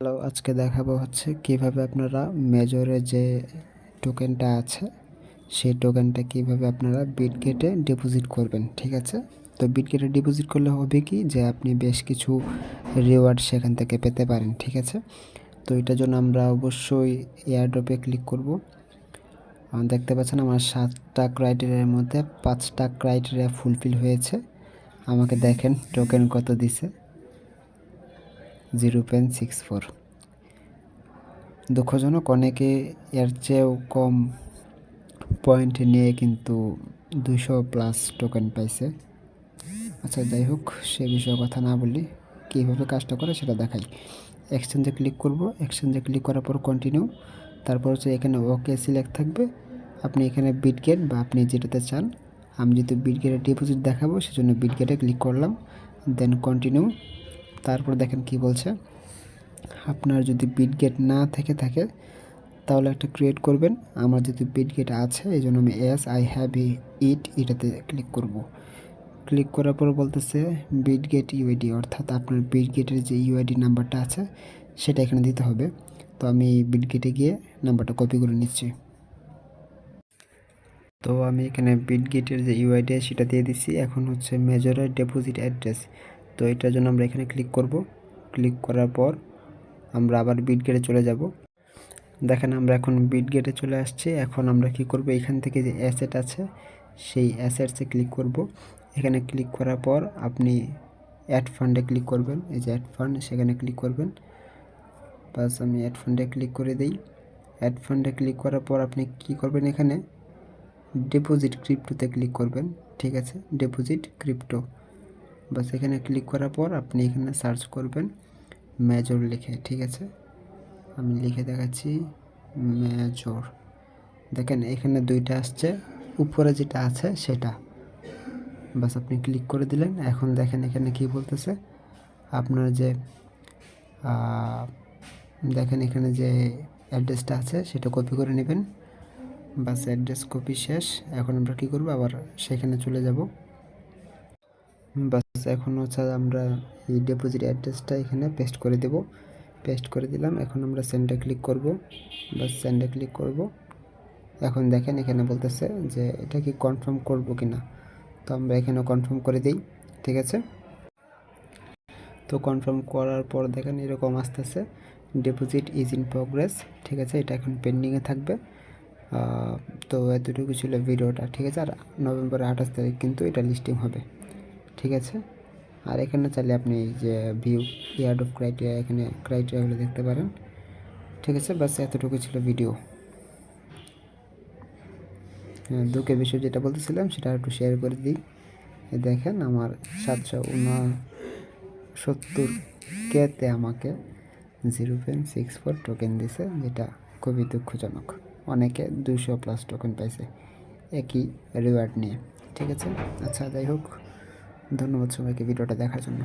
Hello, আজকে দেখাবো হচ্ছে কিভাবে আপনারা মেজরে যে টোকেনটা আছে সেই টোকেনটা কিভাবে আপনারা বিটগেটে ডিপোজিট করবেন। ঠিক আছে, তো বিটগেটে ডিপোজিট করলে হবে কি যে আপনি বেশ কিছু রিওয়ার্ড সেখান থেকে পেতে পারেন। ঠিক আছে, তো এটার জন্য আমরা অবশ্যই এয়ারড্রপে ক্লিক করব। দেখতে পাচ্ছেন আমার 7টা ক্রাইটেরিয়ার মধ্যে 5টা ক্রাইটেরিয়া ফুলফিল হয়েছে। আমাকে দেখেন টোকেন কত দিছে, 0.64। দুঃখজনক, অনেকে এর চেয়েও কম পয়েন্ট নিয়ে কিন্তু 200+ টোকেন পাইছে। আচ্ছা, যাই হোক, সে বিষয়ে কথা না বলি, কীভাবে কাজটা করে সেটা দেখাই। এক্সচেঞ্জে ক্লিক করব, এক্সচেঞ্জে ক্লিক করার পর কন্টিনিউ, তারপর হচ্ছে এখানে ওকে সিলেক্ট থাকবে। আপনি এখানে বিটগেট বা আপনি যেটাতে চান, আমি যেহেতু বিটগেটে ডিপোজিট দেখাবো সেজন্য বিটগেটে ক্লিক করলাম, দেন কন্টিনিউ। তারপর দেখেন কি বলছে, আপনার যদি বিটগেট না থেকে থাকে তাহলে একটা ক্রিয়েট করবেন। আমার যেহেতু বিটগেট আছে এই জন্য আমি আই হ্যাভ এটাতে ক্লিক করব। ক্লিক করার পর বলতেছে বিটগেট ইউআইডি, অর্থাৎ আপনার বিটগেটের যে ইউআইডি নাম্বারটা আছে সেটা এখানে দিতে হবে। তো আমি বিটগেটে গিয়ে নাম্বারটা কপি করে নিচ্ছি। তো আমি এখানে বিটগেটের যে ইউআইডি সেটা দিয়ে দিচ্ছি। এখন হচ্ছে মেজরের ডিপোজিট অ্যাড্রেস, তো এটার জন্য আমরা এখানে ক্লিক করব। ক্লিক করার পর আমরা আবার বিটগেটে চলে যাব। দেখেন আমরা এখন বিটগেটে চলে আসছি। এখন আমরা কি করব, এখান থেকে যে অ্যাসেট আছে সেই অ্যাসেটসে ক্লিক করব। এখানে ক্লিক করার পর আপনি অ্যাড ফান্ডে ক্লিক করবেন, এই যে অ্যাড ফান্ড সেখানে ক্লিক করবেন। বাস আমি অ্যাড ফান্ডে ক্লিক করে দিই। অ্যাড ফান্ডে ক্লিক করার পর আপনি কি করবেন, এখানে ডিপোজিট ক্রিপ্টোতে ক্লিক করবেন। ঠিক আছে, ডিপোজিট ক্রিপ্টো, বাস এখানে ক্লিক করার পর আপনি এখানে সার্চ করবেন মেজর লিখে। ঠিক আছে, আমি লিখে দেখাচ্ছি মেজর। দেখেন এখানে দুইটা আসছে, উপরে যেটা আছে সেটা, বাস আপনি ক্লিক করে দিলেন। এখন দেখেন এখানে কি বলতেছে, আপনার যে দেখেন এখানে যে অ্যাড্রেসটা আছে সেটা কপি করে নেবেন। বাস অ্যাড্রেস কপি শেষ। এখন আমরা কি করব, আবার সেখানে চলে যাব। বাস এখন হচ্ছে আমরা এই ডিপোজিট অ্যাড্রেসটা এখানে পেস্ট করে দেব। পেস্ট করে দিলাম। এখন আমরা সেন্ডে ক্লিক করব, বাস সেন্ডে ক্লিক করব। এখন দেখেন এখানে বলতেছে যে এটা কি কনফার্ম করব কিনা, তো আমরা এখানে কনফার্ম করে দিই। ঠিক আছে, তো কনফার্ম করার পর দেখেন এরকম আসতেছে ডিপোজিট ইজ ইন প্রোগ্রেস। ঠিক আছে, এটা এখন পেন্ডিংয়ে থাকবে। তো এতটুকু ছিল ভিডিওটা। ঠিক আছে, আর নভেম্বরের 28 তারিখ কিন্তু এটা লিস্টিং হবে। ঠিক আছে, আর এখানে চাইলে আপনি যে ভিউ ইয়ার্ড অফ ক্রাইটেরিয়া, এখানে ক্রাইটেরিয়াগুলো দেখতে পারেন। ঠিক আছে, বাস এতটুকু ছিল ভিডিও। দুঃখের বিষয় যেটা বলতেছিলাম সেটা একটু শেয়ার করে দিই। দেখেন আমার 769 আমাকে 0.64 টোকেন দিছে, যেটা খুবই দুঃখজনক। অনেকে 200+ টোকেন পাইছে একই রিওয়ার্ড নিয়ে। ঠিক আছে, আচ্ছা যাই হোক, ধন্যবাদ সবাইকে ভিডিওটা দেখার জন্য।